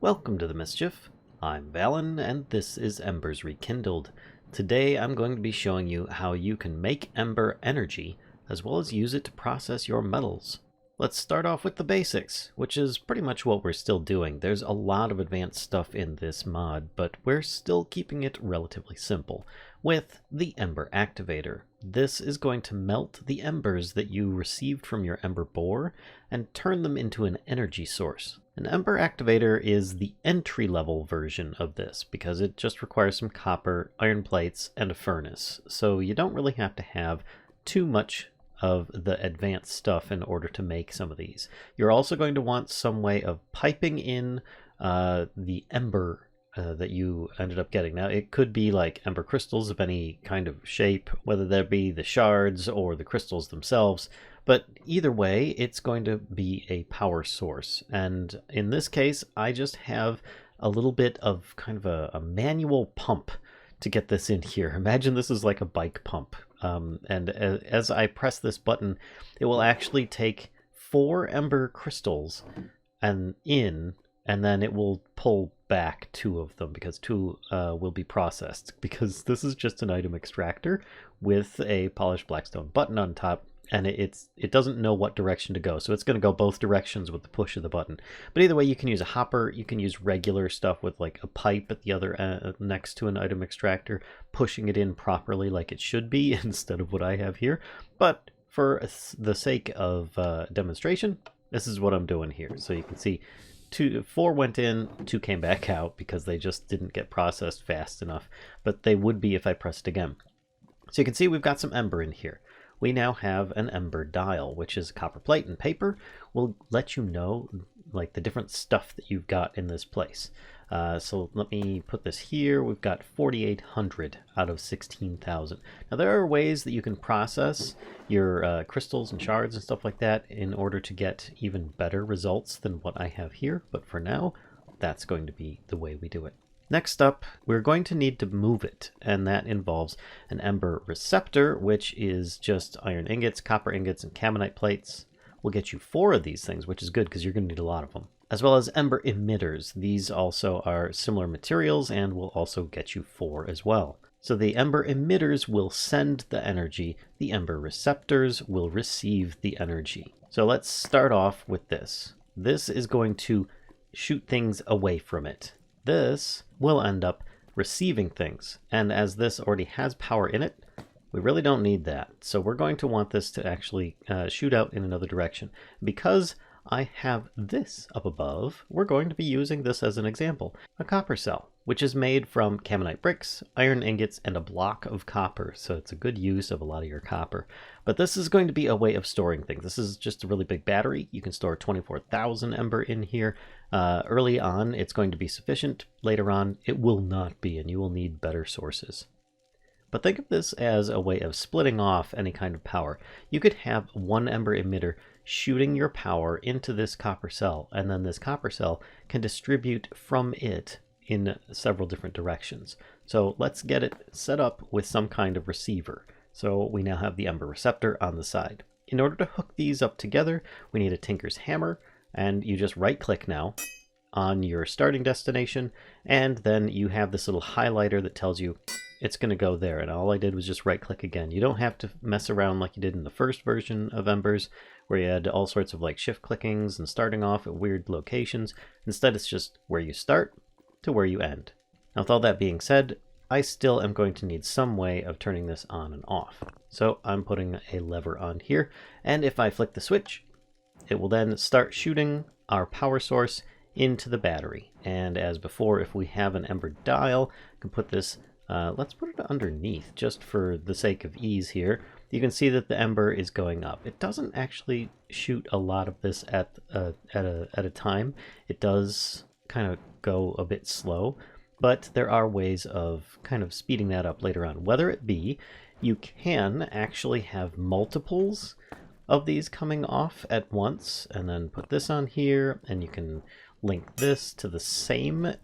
Welcome to the Mischief. I'm Valen, and this is Embers Rekindled. Today I'm going to be showing you how you can make Ember energy, as well as use it to process your metals. Let's start off with the basics, which is pretty much what we're still doing. There's a lot of advanced stuff in this mod, but we're still keeping it relatively simple, with the Ember Activator. This is going to melt the embers that you received from your Ember Boar and turn them into an energy source. An Ember Activator is the entry-level version of this because it just requires some copper, iron plates, and a furnace, so you don't really have to have too much of the advanced stuff in order to make some of these. You're also going to want some way of piping in the ember that you ended up getting. Now, it could be like ember crystals of any kind of shape, whether that be the shards or the crystals themselves, but either way, it's going to be a power source. And in this case, I just have a little bit of kind of a manual pump to get this in here. Imagine this is like a bike pump. And as I press this button, it will actually take 4 ember crystals and then it will pull back 2 of them because 2 will be processed, because this is just an item extractor with a polished blackstone button on top, and it doesn't know what direction to go, so it's going to go both directions with the push of the button. But either way, you can use a hopper, you can use regular stuff with like a pipe at the other next to an item extractor, pushing it in properly like it should be instead of what I have here. But for the sake of demonstration, this is what I'm doing here. So you can see 4 went in, 2 came back out because they just didn't get processed fast enough, but they would be if I pressed again. So you can see we've got some ember in here. We now have an ember dial, which is copper plate and paper. Will let you know like the different stuff that you've got in this place. So let me put this here. We've got 4,800 out of 16,000. Now there are ways that you can process your crystals and shards and stuff like that in order to get even better results than what I have here. But for now, that's going to be the way we do it. Next up, we're going to need to move it, and that involves an Ember Receptor, which is just iron ingots, copper ingots, and caminite plates. We'll get you 4 of these things, which is good because you're going to need a lot of them. As well as Ember Emitters. These also are similar materials and will also get you 4 as well. So the Ember Emitters will send the energy, the Ember Receptors will receive the energy. So let's start off with this. This is going to shoot things away from it. This will end up receiving things, and as this already has power in it, we really don't need that. So we're going to want this to actually shoot out in another direction. Because I have this up above, we're going to be using this as an example. A copper cell, which is made from caminite bricks, iron ingots, and a block of copper. So it's a good use of a lot of your copper. But this is going to be a way of storing things. This is just a really big battery. You can store 24,000 ember in here. Early on, it's going to be sufficient. Later on, it will not be, and you will need better sources. But think of this as a way of splitting off any kind of power. You could have 1 ember emitter shooting your power into this copper cell, and then this copper cell can distribute from it in several different directions. So let's get it set up with some kind of receiver. So we now have the Ember Receptor on the side. In order to hook these up together, we need a tinker's hammer, and you just right click now on your starting destination, and then you have this little highlighter that tells you it's going to go there, and all I did was just right click again. You don't have to mess around like you did in the first version of Embers, where you had all sorts of like shift clickings and starting off at weird locations. Instead, it's just where you start to where you end. Now, with all that being said, I still am going to need some way of turning this on and off. So I'm putting a lever on here, and if I flick the switch, it will then start shooting our power source into the battery. And as before, if we have an ember dial, I can put this, let's put it underneath just for the sake of ease here. You can see that the ember is going up. It doesn't actually shoot a lot of this at a time. It does kind of go a bit slow, but there are ways of kind of speeding that up later on. Whether it be you can actually have multiples of these coming off at once, and then put this on here, and you can link this to the same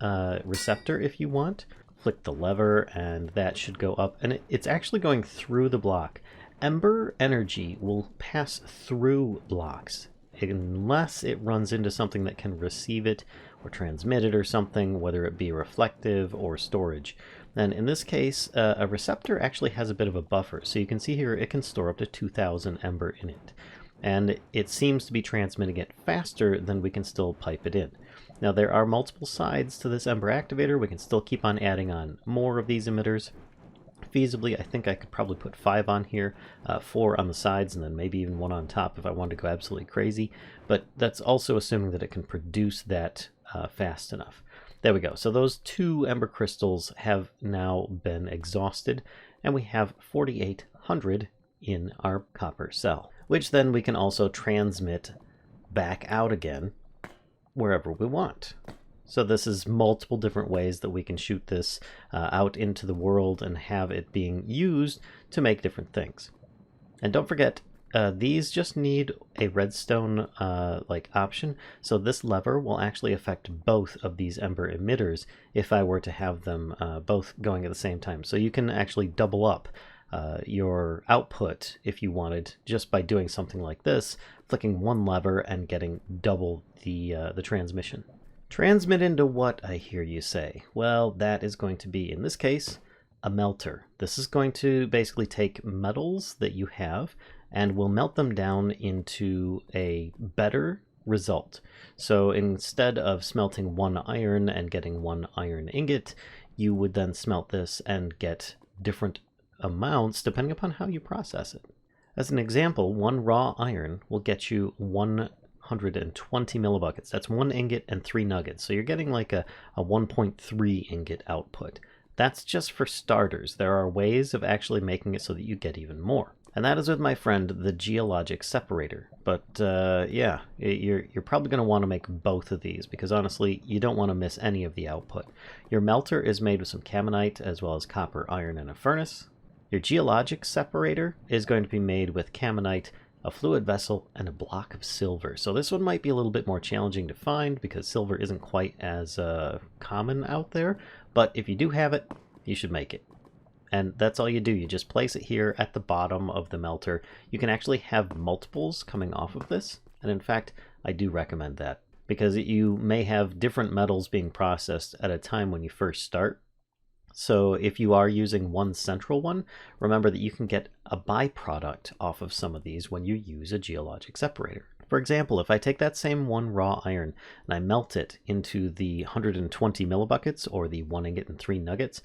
receptor if you want. Flick the lever, and that should go up, and it's actually going through the block. Ember energy will pass through blocks unless it runs into something that can receive it or transmitted or something, whether it be reflective or storage. And in this case, a receptor actually has a bit of a buffer. So you can see here it can store up to 2,000 ember in it. And it seems to be transmitting it faster than we can still pipe it in. Now there are multiple sides to this Ember Activator. We can still keep on adding on more of these emitters. Feasibly, I think I could probably put 5 on here, 4 on the sides, and then maybe even 1 on top if I wanted to go absolutely crazy. But that's also assuming that it can produce that fast enough. There we go. So those 2 ember crystals have now been exhausted, and we have 4,800 in our copper cell, which then we can also transmit back out again wherever we want. So this is multiple different ways that we can shoot this out into the world and have it being used to make different things. And don't forget, these just need a redstone like option, so this lever will actually affect both of these ember emitters if I were to have them both going at the same time. So you can actually double up your output if you wanted, just by doing something like this, flicking one lever and getting double the transmission. Transmit into what, I hear you say? Well, that is going to be, in this case, a melter. This is going to basically take metals that you have and will melt them down into a better result. So instead of smelting 1 iron and getting 1 iron ingot, you would then smelt this and get different amounts depending upon how you process it. As an example, 1 raw iron will get you 120 millibuckets. That's 1 ingot and 3 nuggets. So you're getting like a 1.3 ingot output. That's just for starters. There are ways of actually making it so that you get even more. And that is with my friend, the Geologic Separator. But yeah, you're probably going to want to make both of these because honestly, you don't want to miss any of the output. Your melter is made with some Caminite as well as copper, iron, and a furnace. Your Geologic Separator is going to be made with Caminite, a fluid vessel, and a block of silver. So this one might be a little bit more challenging to find because silver isn't quite as common out there. But if you do have it, you should make it. And that's all you do. You just place it here at the bottom of the melter. You can actually have multiples coming off of this. And in fact, I do recommend that because you may have different metals being processed at a time when you first start. So if you are using one central one, remember that you can get a byproduct off of some of these when you use a Geologic Separator. For example, if I take that same 1 raw iron and I melt it into the 120 millibuckets or the 1 ingot and 3 nuggets,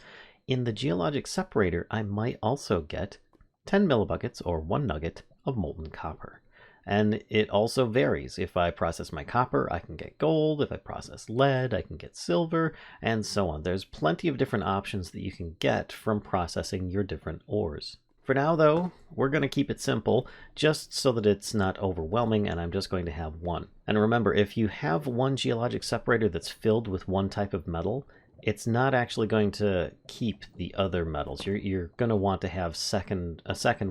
in the Geologic Separator I might also get 10 millibuckets or 1 nugget of molten copper. And it also varies. If I process my copper, I can get gold. If I process lead, I can get silver, and so on. There's plenty of different options that you can get from processing your different ores. For now, though, we're going to keep it simple, just so that it's not overwhelming, and I'm just going to have 1. And remember, if you have 1 Geologic Separator that's filled with 1 type of metal, it's not actually going to keep the other metals. You're going to want to have a second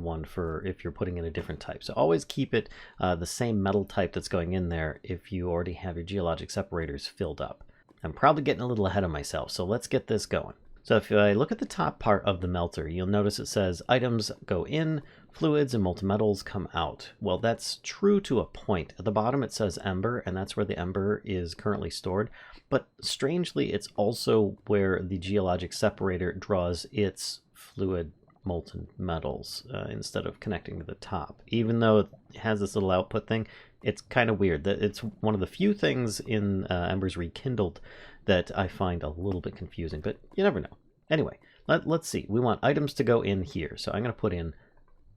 one for if you're putting in a different type. So always keep it the same metal type that's going in there if you already have your Geologic Separators filled up. I'm probably getting a little ahead of myself, so let's get this going. So if I look at the top part of the melter, you'll notice it says items go in, fluids and molten metals come out. Well, that's true to a point. At the bottom it says ember, and that's where the ember is currently stored. But strangely, it's also where the Geologic Separator draws its fluid molten metals instead of connecting to the top. Even though it has this little output thing, it's kind of weird. It's one of the few things in Embers Rekindled that I find a little bit confusing, but you never know. Anyway, let's see. We want items to go in here, so I'm going to put in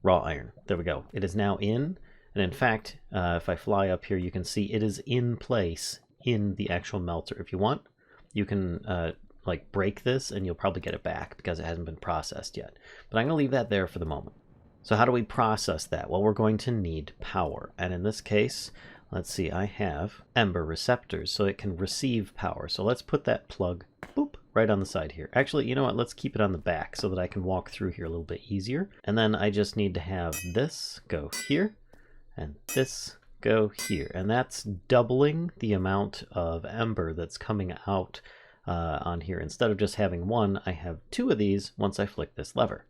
raw iron. There we go. It is now in, and in fact, if I fly up here, you can see it is in place in the actual melter. If you want, you can like break this and you'll probably get it back because it hasn't been processed yet. But I'm going to leave that there for the moment. So how do we process that? Well, we're going to need power. And in this case, let's see, I have Ember Receptors, so it can receive power. So let's put that plug, boop, right on the side here. Actually, you know what? Let's keep it on the back so that I can walk through here a little bit easier. And then I just need to have this go here and this go here. And that's doubling the amount of ember that's coming out on here. Instead of just having 1, I have 2 of these once I flick this lever.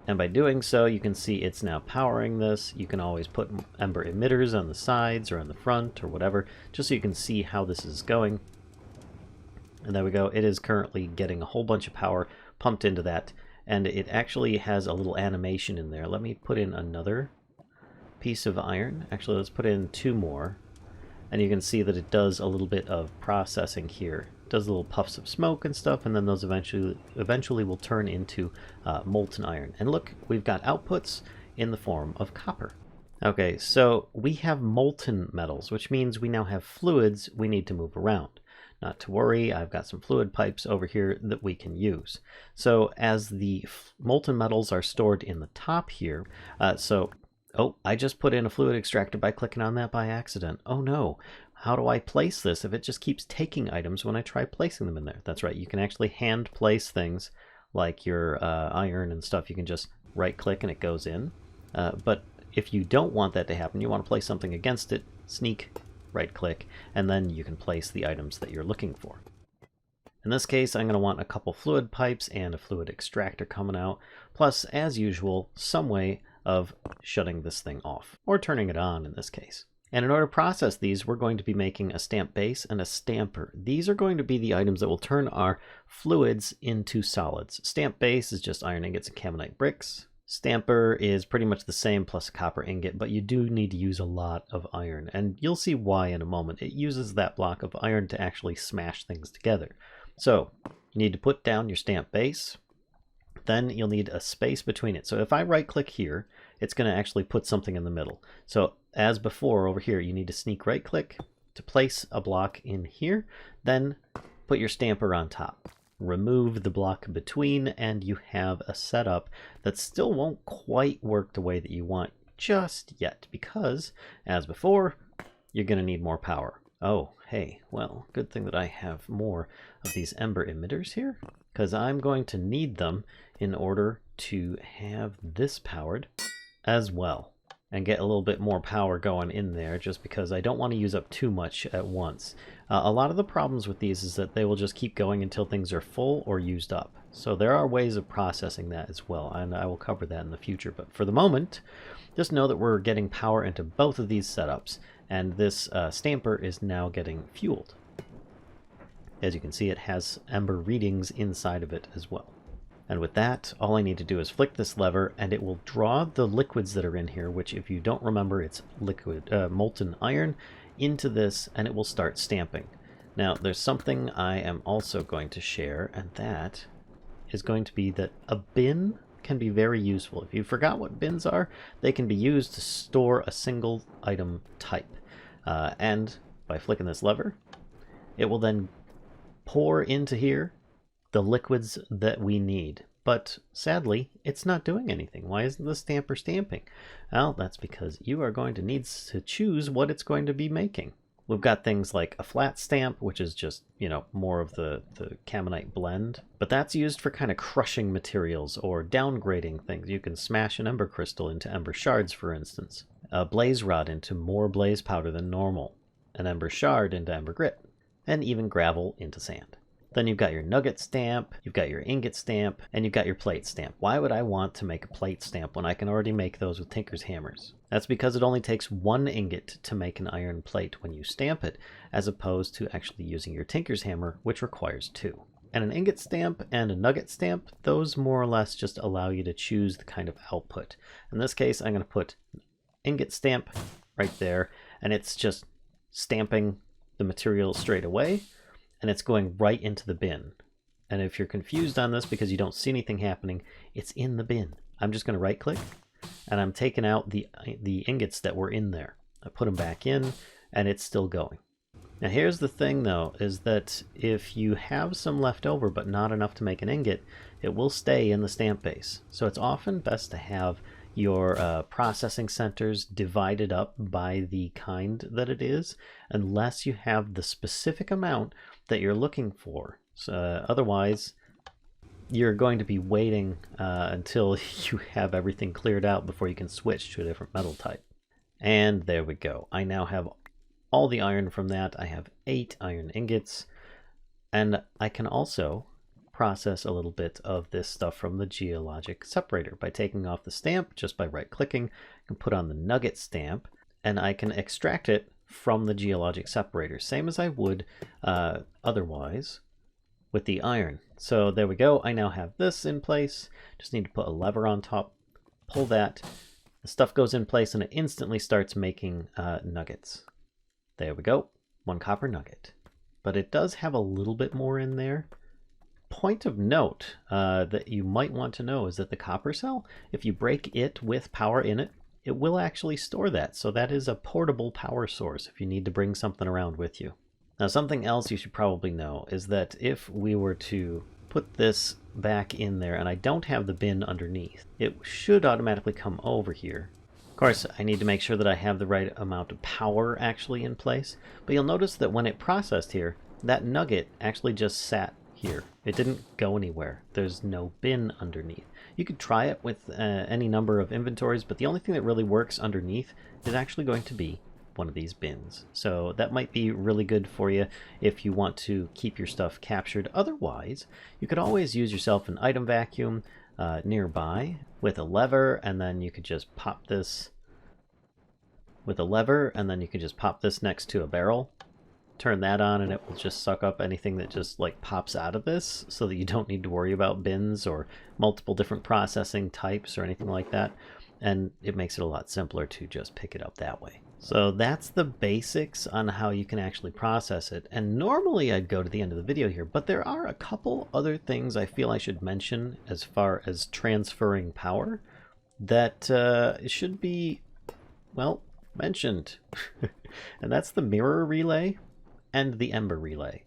And by doing so, you can see it's now powering this. You can always put Ember Emitters on the sides or on the front or whatever, just so you can see how this is going. And there we go. It is currently getting a whole bunch of power pumped into that. And it actually has a little animation in there. Let me put in another piece of iron. Actually, let's put in 2 more. And you can see that it does a little bit of processing here. It does little puffs of smoke and stuff, and then those eventually will turn into molten iron. And look, we've got outputs in the form of copper. Okay, so we have molten metals, which means we now have fluids we need to move around. Not to worry, I've got some fluid pipes over here that we can use. So as the molten metals are stored in the top here, oh, I just put in a fluid extractor by clicking on that by accident. Oh no, how do I place this if it just keeps taking items when I try placing them in there? That's right, you can actually hand place things like your iron and stuff. You can just right click and it goes in. But if you don't want that to happen, you want to place something against it, sneak, right click, and then you can place the items that you're looking for. In this case, I'm going to want a couple fluid pipes and a fluid extractor coming out, plus, as usual, some way of shutting this thing off, or turning it on in this case. And in order to process these, we're going to be making a stamp base and a stamper. These are going to be the items that will turn our fluids into solids. Stamp base is just iron ingots and caminite bricks. Stamper is pretty much the same plus a copper ingot, but you do need to use a lot of iron, and you'll see why in a moment. It uses that block of iron to actually smash things together. So you need to put down your stamp base, then you'll need a space between it. So if I right click here, it's going to actually put something in the middle. So as before over here, you need to sneak right click to place a block in here, then put your stamper on top. Remove the block between, and you have a setup that still won't quite work the way that you want just yet, because as before, you're going to need more power. Oh, hey, well, good thing that I have more of these Ember Emitters here, because I'm going to need them in order to have this powered as well, and get a little bit more power going in there, just because I don't want to use up too much at once. A lot of the problems with these is that they will just keep going until things are full or used up. So there are ways of processing that as well, and I will cover that in the future. But for the moment, just know that we're getting power into both of these setups, and this stamper is now getting fueled. As you can see, it has ember readings inside of it as well. And with that, all I need to do is flick this lever, and it will draw the liquids that are in here, which, if you don't remember, it's liquid molten iron, into this, and it will start stamping. Now, there's something I am also going to share, and that is going to be that a bin can be very useful. If you forgot what bins are, they can be used to store a single item type. And by flicking this lever, it will then pour into here the liquids that we need. But sadly, it's not doing anything. Why isn't the stamper stamping? Well, that's because you are going to need to choose what it's going to be making. We've got things like a flat stamp, which is just, you know, more of the caminite blend. But that's used for kind of crushing materials or downgrading things. You can smash an ember crystal into ember shards, for instance. A blaze rod into more blaze powder than normal. An ember shard into ember grit. And even gravel into sand. Then you've got your nugget stamp, you've got your ingot stamp, and you've got your plate stamp. Why would I want to make a plate stamp when I can already make those with tinker's hammers? That's because it only takes 1 ingot to make an iron plate when you stamp it, as opposed to actually using your tinker's hammer, which requires 2. And an ingot stamp and a nugget stamp, those more or less just allow you to choose the kind of output. In this case, I'm going to put ingot stamp right there, and it's just stamping the material straight away. And it's going right into the bin. And if you're confused on this because you don't see anything happening, it's in the bin. I'm just going to right click, and I'm taking out the ingots that were in there. I put them back in, and it's still going. Now here's the thing though, is that if you have some left over but not enough to make an ingot, it will stay in the stamp base. So it's often best to have your processing centers divided up by the kind that it is, unless you have the specific amount that you're looking for. So, otherwise, you're going to be waiting until you have everything cleared out before you can switch to a different metal type. And there we go. I now have all the iron from that. I have 8 iron ingots, and I can also process a little bit of this stuff from the Geologic Separator by taking off the stamp just by right-clicking. I can put on the nugget stamp, and I can extract it from the Geologic Separator, same as I would otherwise with the iron. So there we go. I now have this in place. Just need to put a lever on top, pull that. The stuff goes in place, and it instantly starts making nuggets. There we go. 1 copper nugget. But it does have a little bit more in there. Point of note that you might want to know is that the copper cell, if you break it with power in it, it will actually store that. So that is a portable power source if you need to bring something around with you. Now, something else you should probably know is that if we were to put this back in there and I don't have the bin underneath, it should automatically come over here. Of course, I need to make sure that I have the right amount of power actually in place, but you'll notice that when it processed here, that nugget actually just sat here. It didn't go anywhere. There's no bin underneath. You could try it with any number of inventories, but the only thing that really works underneath is actually going to be one of these bins. So that might be really good for you if you want to keep your stuff captured. Otherwise, you could always use yourself an item vacuum nearby with a lever, and then you could just pop this with a lever, and then you could just pop this next to a barrel, turn that on, and it will just suck up anything that just like pops out of this, so that you don't need to worry about bins or multiple different processing types or anything like that. And it makes it a lot simpler to just pick it up that way. So that's the basics on how you can actually process it. And normally I'd go to the end of the video here, but there are a couple other things I feel I should mention as far as transferring power that should be, well, mentioned. And that's the mirror relay and the ember relay.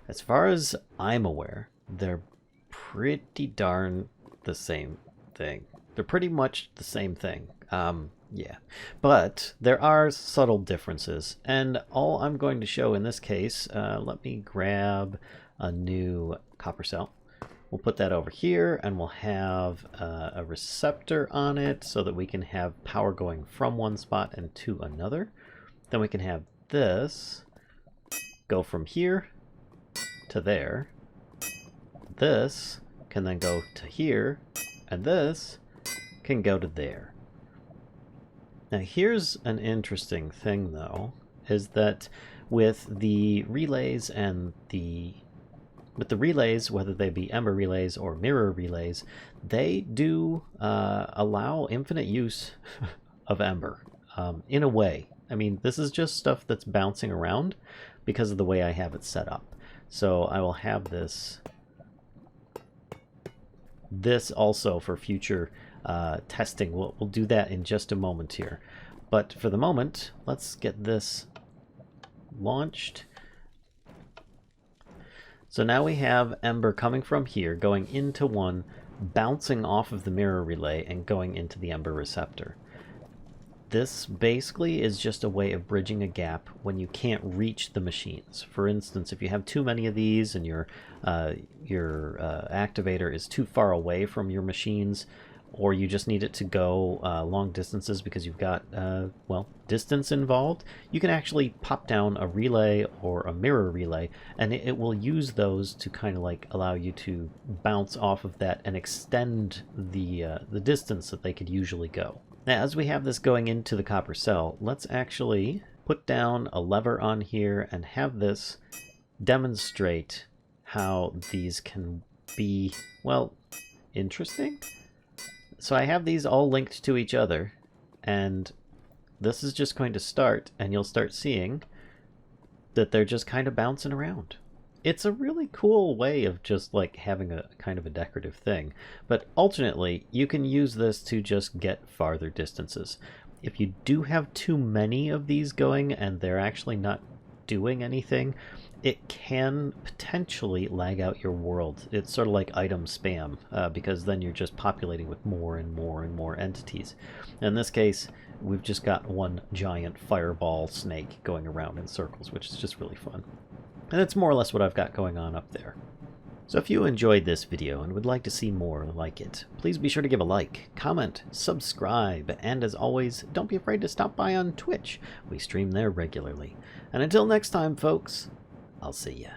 As far as I'm aware, they're pretty darn the same thing. They're pretty much the same thing. Yeah, but there are subtle differences, and all I'm going to show in this case, let me grab a new copper cell. We'll put that over here, and we'll have a receptor on it so that we can have power going from one spot and to another. Then we can have this go from here to there. This can then go to here, and this can go to there. Now here's an interesting thing though, is that with the relays and with the relays, whether they be ember relays or mirror relays, they do allow infinite use of ember in a way. I mean, this is just stuff that's bouncing around because of the way I have it set up. So I will have this also for future testing. We'll do that in just a moment here. But for the moment, let's get this launched. So now we have ember coming from here, going into one, bouncing off of the mirror relay and going into the ember receptor. This basically is just a way of bridging a gap when you can't reach the machines. For instance, if you have too many of these and your activator is too far away from your machines, or you just need it to go long distances because you've got, well, distance involved, you can actually pop down a relay or a mirror relay, and it will use those to kind of like allow you to bounce off of that and extend the distance that they could usually go. Now, as we have this going into the copper cell, let's actually put down a lever on here and have this demonstrate how these can be, well, interesting. So I have these all linked to each other, and this is just going to start, and you'll start seeing that they're just kind of bouncing around. It's a really cool way of just like having a kind of a decorative thing, but alternately you can use this to just get farther distances. If you do have too many of these going and they're actually not doing anything, it can potentially lag out your world. It's sort of like item spam, because then you're just populating with more and more and more entities. In this case, we've just got one giant fireball snake going around in circles, which is just really fun. And that's more or less what I've got going on up there. So if you enjoyed this video and would like to see more like it, please be sure to give a like, comment, subscribe, and as always, don't be afraid to stop by on Twitch. We stream there regularly. And until next time, folks, I'll see ya.